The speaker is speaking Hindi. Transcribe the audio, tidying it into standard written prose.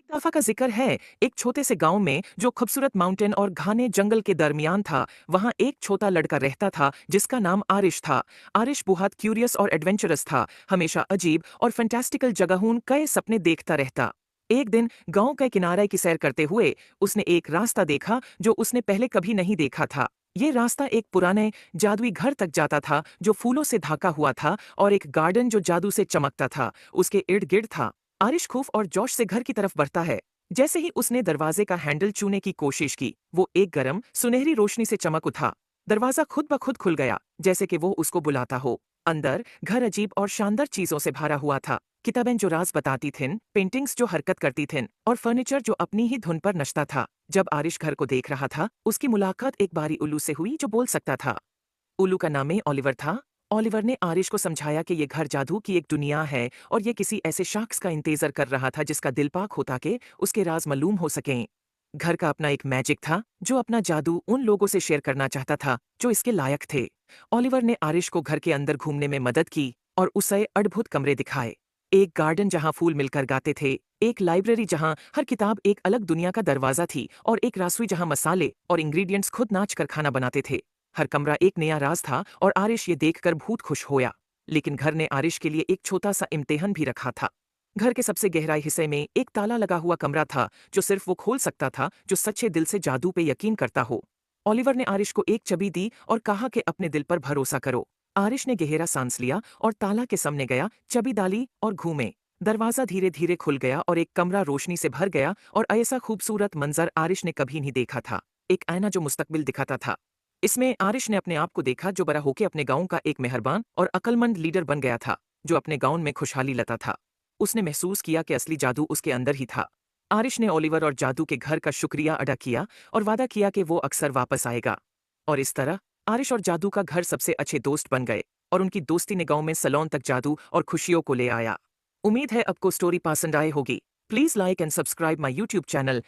दफा का जिक्र है एक छोटे से गांव में जो खूबसूरत माउंटेन और घने जंगल के दरमियान था। वहां एक छोटा लड़का रहता था जिसका नाम आरिश था। आरिश बहुत क्यूरियस और एडवेंचरस था, हमेशा अजीब और फैंटास्टिकल जगहों कई सपने देखता रहता। एक दिन गांव के किनारे की सैर करते हुए उसने एक रास्ता देखा जो उसने पहले कभी नहीं देखा था। ये रास्ता एक पुराने जादुई घर तक जाता था जो फूलों से ढका हुआ था, और एक गार्डन जो जादू से चमकता था उसके इर्द गिर्द था। आरिश खूफ और जोश से घर की तरफ बढ़ता है। जैसे ही उसने दरवाजे का हैंडल छूने की कोशिश की, वो एक गर्म सुनहरी रोशनी से चमक उठा। दरवाजा खुद ब खुद खुल गया, जैसे कि वो उसको बुलाता हो। अंदर घर अजीब और शानदार चीजों से भरा हुआ था। किताबें जो राज बताती थीं, पेंटिंग्स जो हरकत करती थीं, और फर्नीचर जो अपनी ही धुन पर नचता था। जब आरिश घर को देख रहा था, उसकी मुलाकात एक बारी उल्लू से हुई जो बोल सकता था। उल्लू का नाम ओलिवर था। ओलिवर ने आरिश को समझाया कि ये घर जादू की एक दुनिया है, और ये किसी ऐसे शख्स का इंतजार कर रहा था जिसका दिल पाक होता कि उसके राज मालूम हो सकें। घर का अपना एक मैजिक था जो अपना जादू उन लोगों से शेयर करना चाहता था जो इसके लायक थे। ओलिवर ने आरिश को घर के अंदर घूमने में मदद की और उसे अद्भुत कमरे दिखाए। एक गार्डन जहां फूल मिलकर गाते थे, एक लाइब्रेरी जहां हर किताब एक अलग दुनिया का दरवाजा थी, और एक रसोई जहां मसाले और इंग्रेडिएंट्स खुद नाच कर खाना बनाते थे। हर कमरा एक नया राज था और आरिश ये देखकर बहुत खुश होया। लेकिन घर ने आरिश के लिए एक छोटा सा इम्तिहान भी रखा था। घर के सबसे गहराई हिस्से में एक ताला लगा हुआ कमरा था जो सिर्फ वो खोल सकता था जो सच्चे दिल से जादू पे यकीन करता हो। ओलिवर ने आरिश को एक चाबी दी और कहा कि अपने दिल पर भरोसा करो। आरिश ने गहरा सांस लिया और ताला के सामने गया, चाबी डाली और घूमे। दरवाजा धीरे धीरे खुल गया और एक कमरा रोशनी से भर गया, और ऐसा खूबसूरत मंजर आरिश ने कभी नहीं देखा था। एक आईना जो मुस्तकबिल दिखाता था। इसमें आरिश ने अपने आप को देखा जो बड़ा होकर अपने गांव का एक मेहरबान और अक्लमंद लीडर बन गया था, जो अपने गांव में खुशहाली लाता था। उसने महसूस किया कि असली जादू उसके अंदर ही था। आरिश ने ओलिवर और जादू के घर का शुक्रिया अदा किया और वादा किया कि वो अक्सर वापस आएगा। और इस तरह आरिश और जादू का घर सबसे अच्छे दोस्त बन गए, और उनकी दोस्ती ने गांव में सलोन तक जादू और खुशियों को ले आया। उम्मीद है आपको स्टोरी पसंद आए होगी। Please like and subscribe my YouTube channel